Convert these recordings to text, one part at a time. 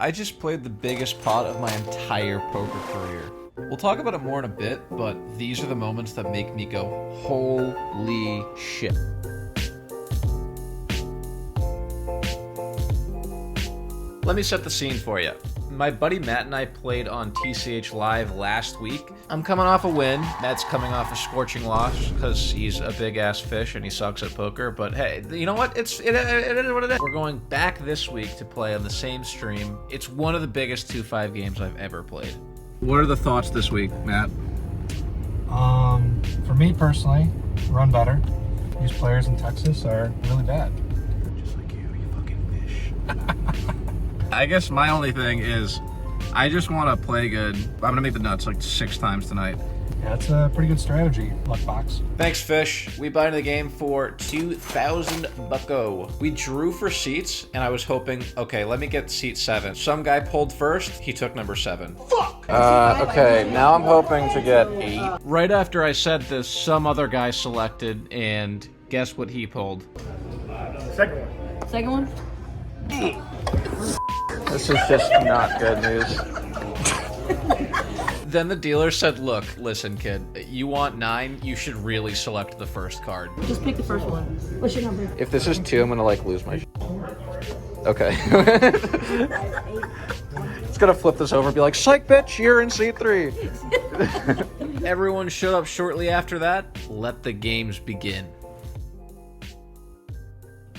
I just played the biggest pot of my entire poker career. We'll talk about it more in a bit, but these are the moments that make me go, holy shit. Let me set the scene for you. My buddy Matt and I played on TCH Live last week. I'm coming off a win. Matt's coming off a scorching loss because he's a big-ass fish and he sucks at poker. But hey, you know what? It is what it is. We're going back this week to play on the same stream. It's one of the biggest 2-5 games I've ever played. What are the thoughts this week, Matt? For me personally, run better. These players in Texas are really bad. Just like you fucking fish. I guess my only thing is, I just want to play good. I'm going to make the nuts like 6 times tonight. Yeah, that's a pretty good strategy, luck box. Thanks, Fish. We buy into the game for 2,000 bucko. We drew for seats, and I was hoping, okay, let me get seat 7. Some guy pulled first. He took number 7. Fuck! Okay, now I'm hoping to get 8. Right after I said this, some other guy selected, and guess what he pulled? Second one. Second one? This is just not good news. Then the dealer said, look, listen, kid, you want 9, you should really select the first card. Just pick the first one. What's your number? If this is 2, I'm gonna like lose my shit. Okay. It's gonna flip this over and be like, psych bitch, you're in seat 3. Everyone showed up shortly after that. Let the games begin.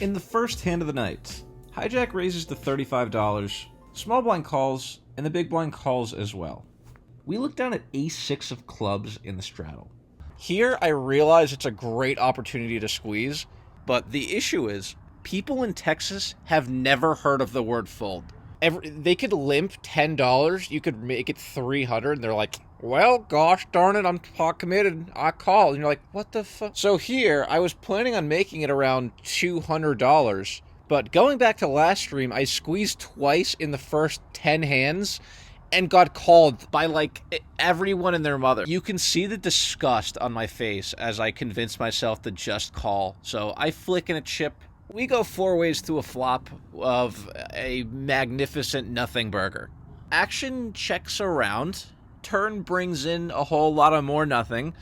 In the first hand of the night, Hijack raises to $35, small blind calls, and the big blind calls as well. We look down at ace-6 of clubs in the straddle. Here, I realize it's a great opportunity to squeeze, but the issue is, people in Texas have never heard of the word fold. They could limp $10, you could make it $300, and they're like, well, gosh darn it, I'm pot committed, I call. And you're like, what the fuck? So here, I was planning on making it around $200, but going back to last stream, I squeezed twice in the first 10 hands and got called by, like, everyone and their mother. You can see the disgust on my face as I convince myself to just call. So I flick in a chip. We go 4 ways to a flop of a magnificent nothing burger. Action checks around. Turn brings in a whole lot of more nothing.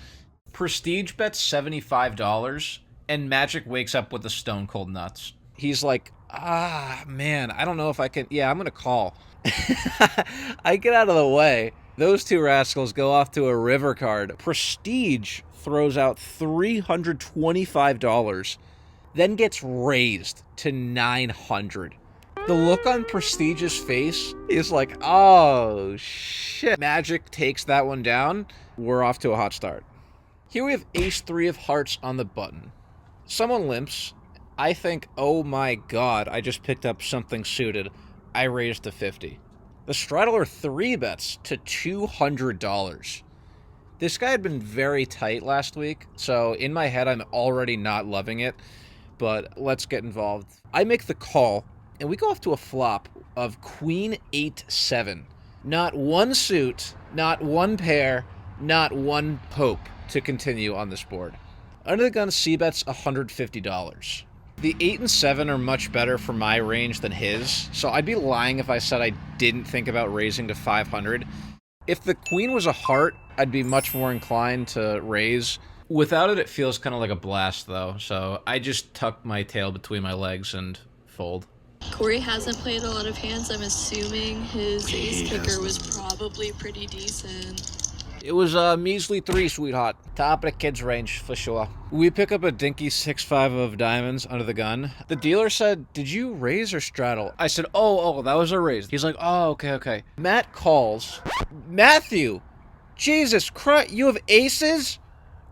Prestige bets $75, and Magic wakes up with the stone cold nuts. He's like, man, I don't know if I can. Yeah, I'm going to call. I get out of the way. Those 2 rascals go off to a river card. Prestige throws out $325, then gets raised to $900. The look on Prestige's face is like, oh, shit. Magic takes that one down. We're off to a hot start. Here we have ace-3 of hearts on the button. Someone limps. I think, oh my god, I just picked up something suited. I raised to 50. The straddler 3 bets to $200. This guy had been very tight last week, so in my head I'm already not loving it, but let's get involved. I make the call, and we go off to a flop of Queen 8-7. Not one suit, not one pair, not one pope to continue on this board. Under the gun, C bets $150. The 8 and 7 are much better for my range than his, so I'd be lying if I said I didn't think about raising to 500. If the queen was a heart, I'd be much more inclined to raise. Without it, it feels kind of like a blast, though, so I just tuck my tail between my legs and fold. Corey hasn't played a lot of hands. I'm assuming his ace kicker was probably pretty decent. It was a measly 3, sweetheart. Top of the kids' range, for sure. We pick up a dinky 6-5 of diamonds under the gun. The dealer said, did you raise or straddle? I said, oh, that was a raise. He's like, oh, okay. Matt calls. Matthew! Jesus Christ, you have aces?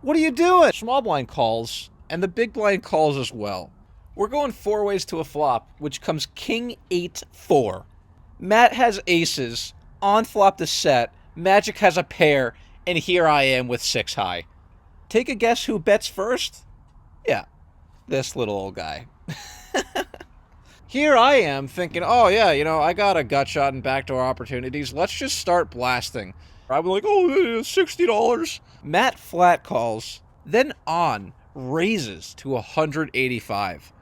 What are you doing? Small blind calls, and the big blind calls as well. We're going 4 ways to a flop, which comes King 8-4. Matt has aces. On flop to set. Magic has a pair, and here I am with 6 high. Take a guess who bets first? Yeah, this little old guy. Here I am thinking, oh yeah, I got a gut shot and backdoor opportunities. Let's just start blasting. I'm like, oh, $60. Matt flat calls, then on raises to 185.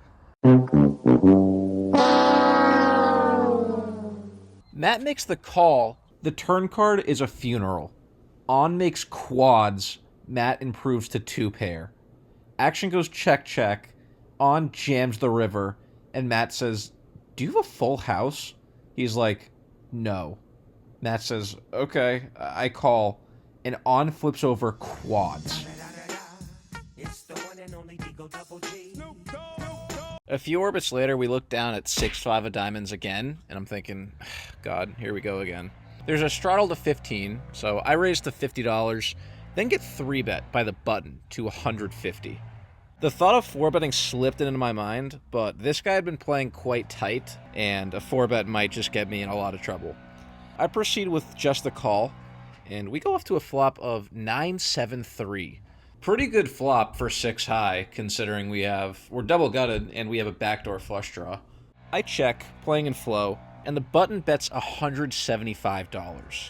Matt makes the call. The turn card is a funeral. On makes quads. Matt improves to 2-pair. Action goes check, check. On jams the river. And Matt says, do you have a full house? He's like, no. Matt says, okay, I call. And on flips over quads. A few orbits later, we look down at 6-5 of diamonds again, and I'm thinking, God, here we go again. There's a straddle to 15, so I raise to $50, then get 3-bet by the button to 150. The thought of 4-betting slipped into my mind, but this guy had been playing quite tight, and a 4-bet might just get me in a lot of trouble. I proceed with just the call, and we go off to a flop of 9-7-3. Pretty good flop for 6 high, considering we're double gutted and we have a backdoor flush draw. I check, playing in flow, and the button bets $175.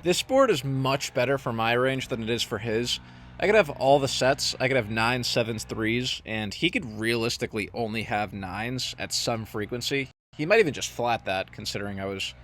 This board is much better for my range than it is for his. I could have all the sets, I could have 9s, 7s, 3s, and he could realistically only have 9s at some frequency. He might even just flat that, considering I was,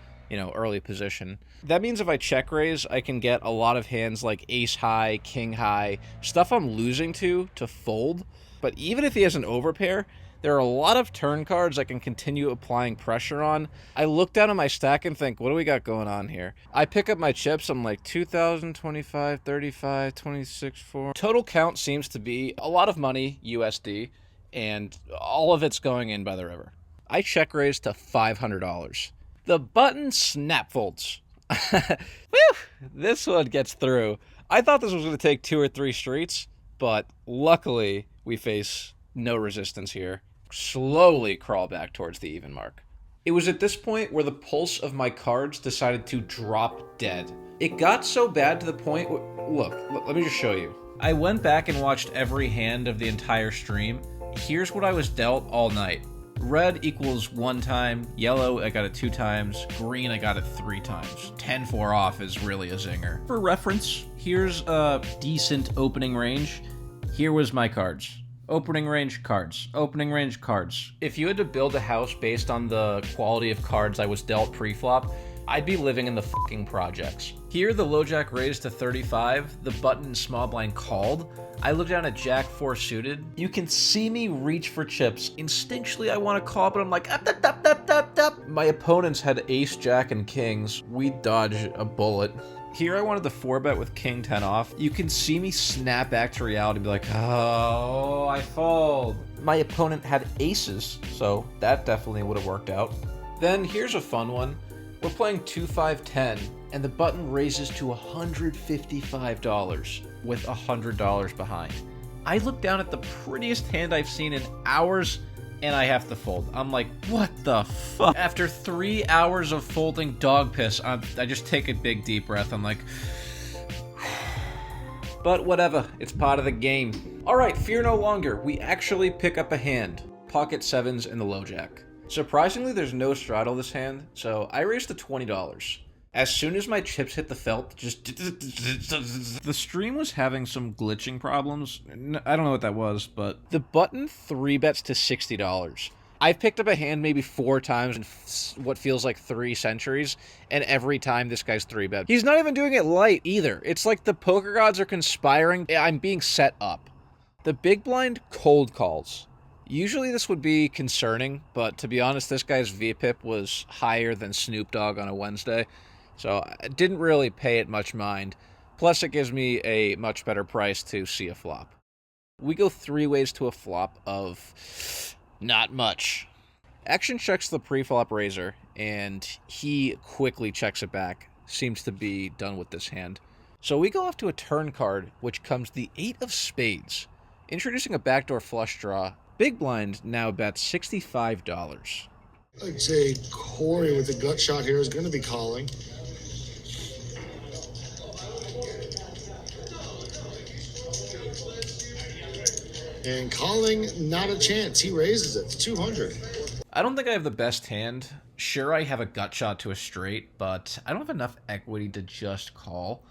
early position. That means if I check raise, I can get a lot of hands like ace high, king high, stuff I'm losing to fold. But even if he has an overpair, there are a lot of turn cards I can continue applying pressure on. I look down at my stack and think, what do we got going on here? I pick up my chips, I'm like 2,000, 25, 35, 26, 4. Total count seems to be a lot of money, USD, and all of it's going in by the river. I check raise to $500. The button snap folds. Whew, this one gets through. I thought this was going to take 2 or 3 streets, but luckily we face no resistance here. Slowly crawl back towards the even mark. It was at this point where the pulse of my cards decided to drop dead. It got so bad to the point look, let me just show you. I went back and watched every hand of the entire stream. Here's what I was dealt all night. Red equals 1 time, yellow I got it 2 times, green I got it 3 times. 10-4 off is really a zinger. For reference, here's a decent opening range. Here was my cards. Opening range cards. Opening range cards. If you had to build a house based on the quality of cards I was dealt pre-flop, I'd be living in the fucking projects. Here, the low jack raised to 35, the button small blind called. I look down at jack 4 suited. You can see me reach for chips. Instinctually, I want to call, but I'm like, up, up, up, up, up, up. My opponents had ace, jack, and kings. We dodge a bullet. Here, I wanted the 4-bet with king 10 off. You can see me snap back to reality and be like, oh, I fold. My opponent had aces, so that definitely would have worked out. Then here's a fun one. We're playing 2-5-10, and the button raises to $155 with $100 behind. I look down at the prettiest hand I've seen in hours, and I have to fold. I'm like, what the fuck? After 3 hours of folding dog piss, I just take a big deep breath. I'm like, but whatever, it's part of the game. All right, fear no longer. We actually pick up a hand. Pocket 7s and the low jack. Surprisingly, there's no straddle this hand, so I raised to $20. As soon as my chips hit the felt, just... The stream was having some glitching problems. I don't know what that was, but... The button 3-bets to $60. I've picked up a hand maybe 4 times in what feels like 3 centuries, and every time this guy's 3-bet. He's not even doing it light, either. It's like the poker gods are conspiring. I'm being set up. The big blind cold calls. Usually this would be concerning, but to be honest, this guy's VPIP was higher than Snoop Dogg on a Wednesday, so I didn't really pay it much mind. Plus, it gives me a much better price to see a flop. We go 3 ways to a flop of not much. Action checks the pre-flop raiser, and he quickly checks it back. Seems to be done with this hand. So we go off to a turn card, which comes the 8 of spades. Introducing a backdoor flush draw, big blind now bets $65. I'd say Corey with the gut shot here is going to be calling. And calling, not a chance. He raises it to 200. I don't think I have the best hand. Sure, I have a gut shot to a straight, but I don't have enough equity to just call.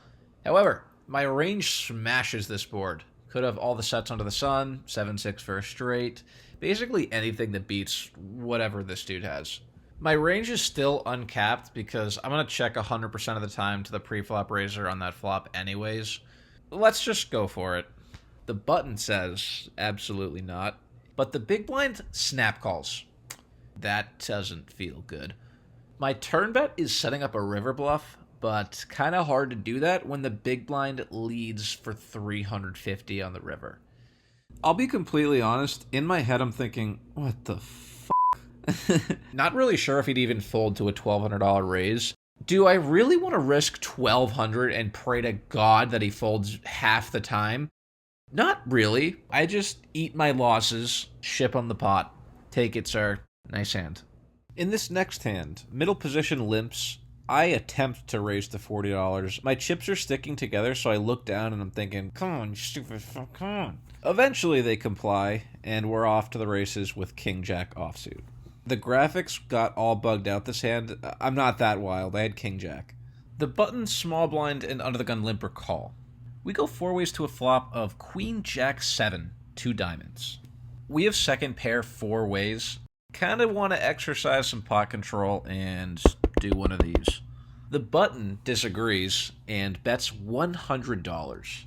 However, my range smashes this board. Could have all the sets under the sun, 7-6 for a straight, basically anything that beats whatever this dude has. My range is still uncapped because I'm going to check 100% of the time to the pre-flop raiser on that flop anyways. Let's just go for it. The button says absolutely not, but the big blind snap calls. That doesn't feel good. My turn bet is setting up a river bluff, but kind of hard to do that when the big blind leads for 350 on the river. I'll be completely honest, in my head I'm thinking, what the Not really sure if he'd even fold to a $1,200 raise. Do I really want to risk $1,200 and pray to God that he folds half the time? Not really. I just eat my losses, ship on the pot. Take it, sir. Nice hand. In this next hand, middle position limps. I attempt to raise to $40. My chips are sticking together, so I look down and I'm thinking, come on, you stupid fuck, come on. Eventually they comply, and we're off to the races with King-Jack offsuit. The graphics got all bugged out this hand. I'm not that wild. I had King-Jack. The button, small blind, and under the gun limper call. We go 4 ways to a flop of Queen-Jack-7, 2 diamonds. We have second pair 4 ways. Kind of want to exercise some pot control and do one of these. The button disagrees and bets $100.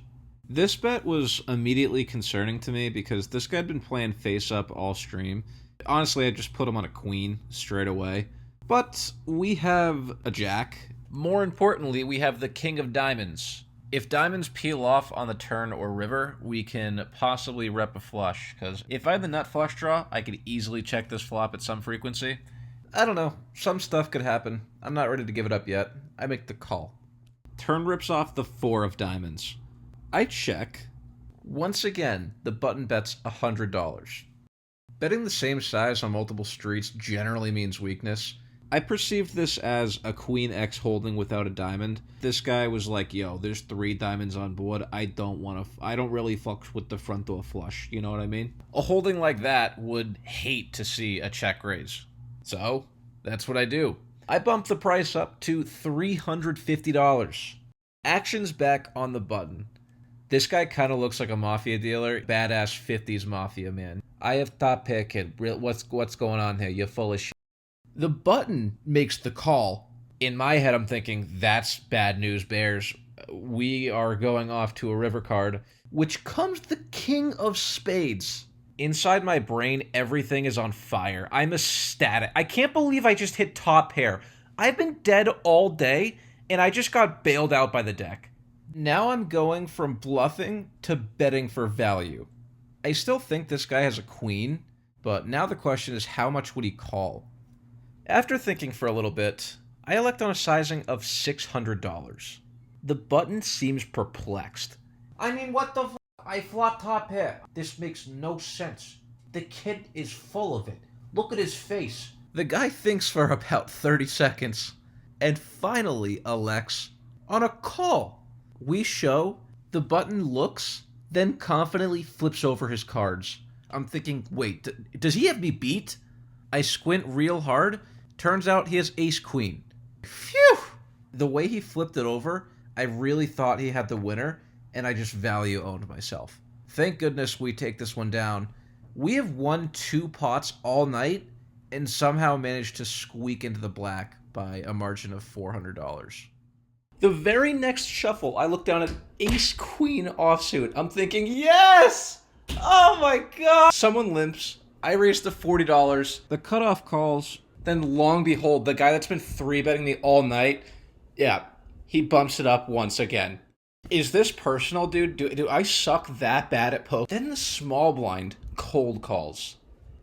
This bet was immediately concerning to me because this guy had been playing face up all stream. Honestly, I just put him on a queen straight away. But we have a jack. More importantly, we have the king of diamonds. If diamonds peel off on the turn or river, we can possibly rep a flush. Because if I had the nut flush draw, I could easily check this flop at some frequency. I don't know. Some stuff could happen. I'm not ready to give it up yet. I make the call. Turn rips off the 4 of diamonds. I check. Once again, the button bets $100. Betting the same size on multiple streets generally means weakness. I perceived this as a Queen X holding without a diamond. This guy was like, yo, there's 3 diamonds on board. I don't really fuck with the front door flush. You know what I mean? A holding like that would hate to see a check raise. So, that's what I do. I bump the price up to $350. Action's back on the button. This guy kind of looks like a mafia dealer. Badass 50s mafia, man. I have top pair, kid. What's going on here? You're full of shit. The button makes the call. In my head, I'm thinking, that's bad news, Bears. We are going off to a river card, which comes the king of spades. Inside my brain, everything is on fire. I'm ecstatic. I can't believe I just hit top pair. I've been dead all day, and I just got bailed out by the deck. Now I'm going from bluffing to betting for value. I still think this guy has a queen, but now the question is how much would he call? After thinking for a little bit, I elect on a sizing of $600. The button seems perplexed. I mean, what the f***? I flop top pair. This makes no sense. The kid is full of it. Look at his face. The guy thinks for about 30 seconds, and finally elects on a call. We show, the button looks, then confidently flips over his cards. I'm thinking, wait, does he have me beat? I squint real hard. Turns out he has ace-queen. Phew! The way he flipped it over, I really thought he had the winner, and I just value-owned myself. Thank goodness we take this one down. We have won 2 pots all night, and somehow managed to squeak into the black by a margin of $400. The very next shuffle, I look down at ace-queen offsuit. I'm thinking, yes! Oh my god! Someone limps. I raise to $40. The cutoff calls. Then, long behold, the guy that's been 3-betting me all night, yeah, he bumps it up once again. Is this personal, dude? Do I suck that bad at poker? Then the small blind cold calls.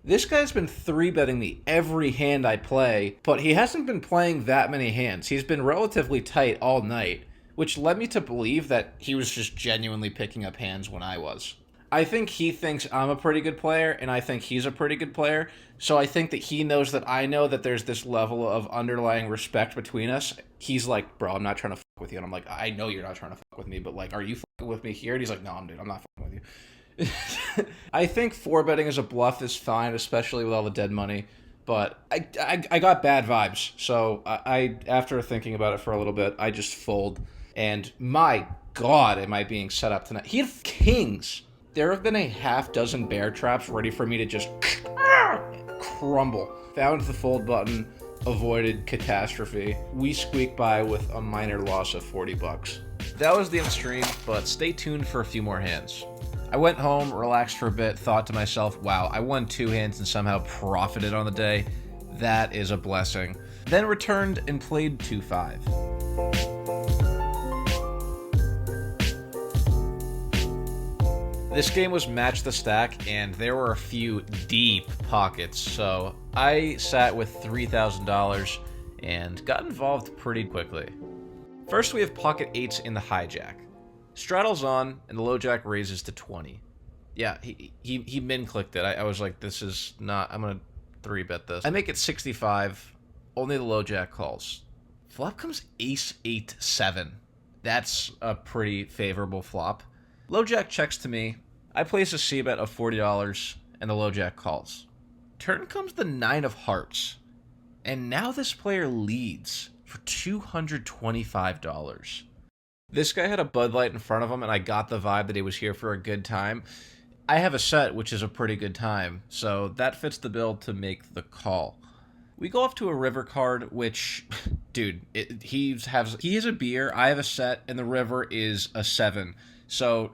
This guy's been 3-betting me every hand I play, but he hasn't been playing that many hands. He's been relatively tight all night, which led me to believe that he was just genuinely picking up hands when I was. I think he thinks I'm a pretty good player, and I think he's a pretty good player, so I think that he knows that I know that there's this level of underlying respect between us. He's like, bro, I'm not trying to fuck with you, and I'm like, I know you're not trying to fuck with me, but like, are you fucking with me here? And he's like, no, dude, I'm not fucking with you. I think 4-betting as a bluff is fine, especially with all the dead money, but I got bad vibes, so I after thinking about it for a little bit, I just fold, and my god, am I being set up tonight. He had kings. There have been a half dozen bear traps ready for me to just crumble. Found the fold button, avoided catastrophe. We squeaked by with a minor loss of 40 bucks. That was the end of the stream, but stay tuned for a few more hands. I went home, relaxed for a bit, thought to myself, wow, I won 2 hands and somehow profited on the day. That is a blessing. Then returned and played 2-5. This game was match the stack, and there were a few deep pockets, so I sat with $3,000 and got involved pretty quickly. First, we have pocket 8s in the hijack. Straddle's on, and the low jack raises to 20. Yeah, he min-clicked it. I was like, this is not... I'm gonna 3-bet this. I make it 65. Only the low jack calls. Flop comes ace 8-7. That's a pretty favorable flop. Low jack checks to me. I place a c-bet of $40, and the low jack calls. Turn comes the 9 of hearts. And now this player leads for $225. This guy had a Bud Light in front of him, and I got the vibe that he was here for a good time. I have a set, which is a pretty good time, so that fits the bill to make the call. We go off to a river card, which, dude, he has a beer, I have a set, and the river is a 7. So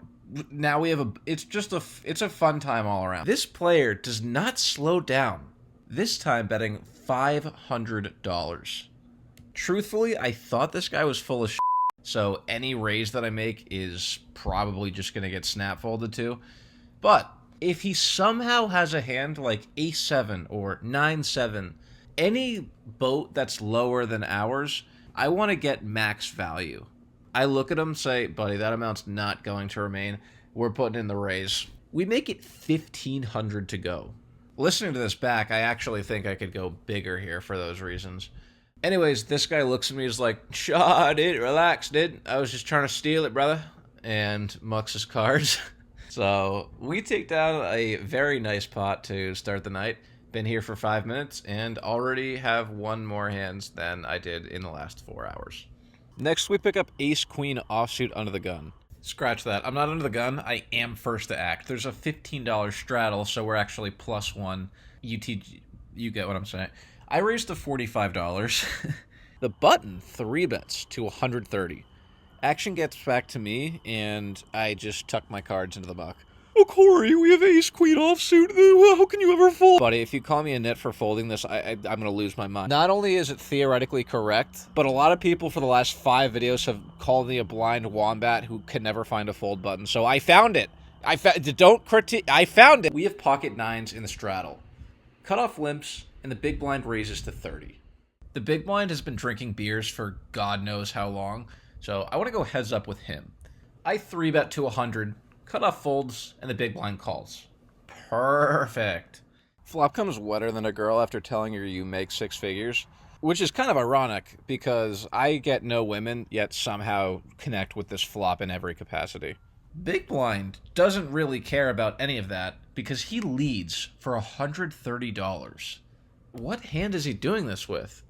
now we have it's a fun time all around. This player does not slow down. This time betting $500. Truthfully, I thought this guy was full of shit, so any raise that I make is probably just going to get snap folded to. But if he somehow has a hand like ace-7 or 9-7, any boat that's lower than ours, I want to get max value. I look at him, say, buddy, that amount's not going to remain. We're putting in the raise. We make it 1,500 to go. Listening to this back, I actually think I could go bigger here for those reasons. Anyways, this guy looks at me, he's like, "Shaw, dude, relax, dude. I was just trying to steal it, brother." And mucks his cards. So we take down a very nice pot to start the night. Been here for 5 minutes and already have 1 more hands than I did in the last 4 hours. Next, we pick up ace-queen offsuit under the gun. Scratch that. I'm not under the gun. I am first to act. There's a $15 straddle, so we're actually +1. You get what I'm saying. I raised to $45. The button 3-bets to 130. Action gets back to me, and I just tuck my cards into the muck. "Oh, Corey, we have ace-queen offsuit. How can you ever fold?" Buddy, if you call me a nit for folding this, I'm going to lose my mind. Not only is it theoretically correct, but a lot of people for the last 5 videos have called me a blind wombat who can never find a fold button. So I found it. I found it. We have pocket 9s in the straddle. Cutoff limps, and the big blind raises to 30. The big blind has been drinking beers for God knows how long, so I want to go heads up with him. I 3-bet to 100. Cutoff folds, and the big blind calls. Perfect. Flop comes wetter than a girl after telling her you make 6 figures, which is kind of ironic because I get no women, yet somehow connect with this flop in every capacity. Big blind doesn't really care about any of that because he leads for $130. What hand is he doing this with?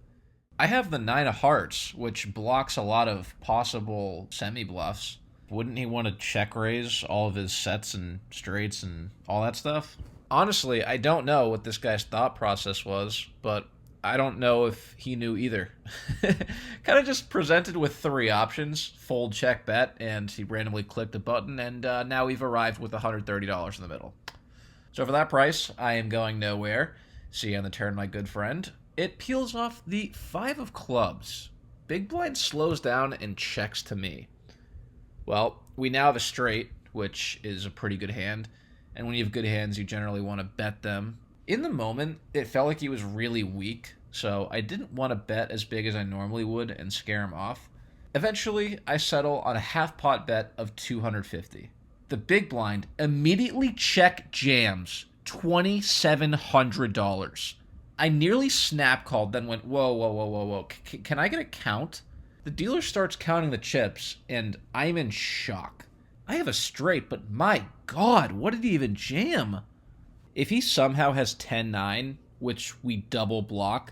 I have the 9 of hearts, which blocks a lot of possible semi-bluffs. Wouldn't he want to check raise all of his sets and straights and all that stuff? Honestly, I don't know what this guy's thought process was, but I don't know if he knew either. Kind of just presented with 3 options, fold, check, bet, and he randomly clicked a button, and now we've arrived with $130 in the middle. So for that price, I am going nowhere. See you on the turn, my good friend. It peels off the 5 of clubs. Big blind slows down and checks to me. Well, we now have a straight, which is a pretty good hand, and when you have good hands, you generally want to bet them. In the moment, it felt like he was really weak, so I didn't want to bet as big as I normally would and scare him off. Eventually, I settle on a half-pot bet of $250. The big blind immediately check jams $2,700. I nearly snap-called, then went, whoa. Can I get a count? The dealer starts counting the chips, and I'm in shock. I have a straight, but my God, what did he even jam? If he somehow has 10-9, which we double block,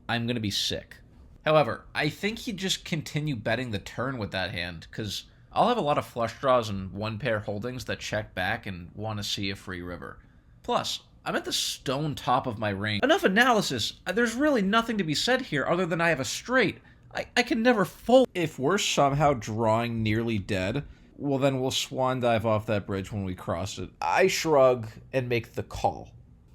I'm going to be sick. However, I think he'd just continue betting the turn with that hand, because I'll have a lot of flush draws and 1-pair holdings that check back and want to see a free river. Plus, I'm at the stone top of my range. Enough analysis. There's really nothing to be said here other than I have a straight. I can never fold. If we're somehow drawing nearly dead, well then we'll swan dive off that bridge when we cross it. I shrug and make the call.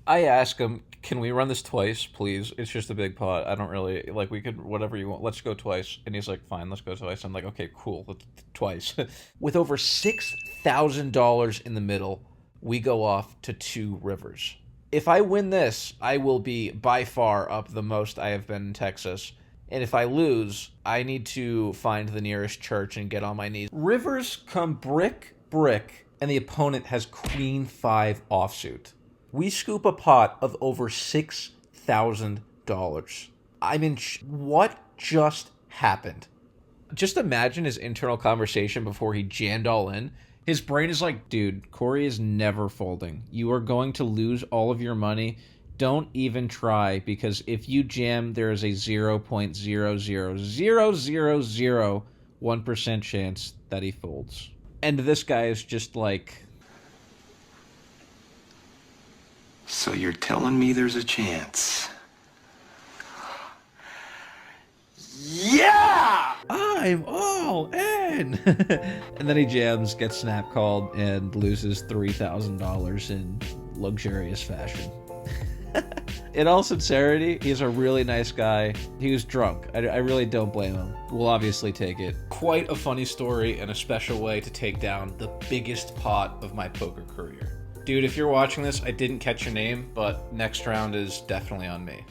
I ask him, can we run this twice, please? It's just a big pot. I don't really, like, we could, whatever you want. Let's go twice. And he's like, fine, let's go twice. I'm like, okay, cool, twice. With over $6,000 in the middle, we go off to 2 rivers. If I win this, I will be by far up the most I have been in Texas. And if I lose, I need to find the nearest church and get on my knees. Rivers come brick, and the opponent has queen 5 offsuit. We scoop a pot of over $6,000. I'm in what just happened? Just imagine his internal conversation before he jammed all in. His brain is like, dude, Corey is never folding. You are going to lose all of your money. Don't even try, because if you jam, there is a 0.0000001% chance that he folds. And this guy is just like... So you're telling me there's a chance? Yeah! I'm all in! And then he jams, gets snap called, and loses $3,000 in luxurious fashion. In all sincerity, he's a really nice guy. He was drunk. I really don't blame him. We'll obviously take it. Quite a funny story and a special way to take down the biggest pot of my poker career. Dude, if you're watching this, I didn't catch your name, but next round is definitely on me.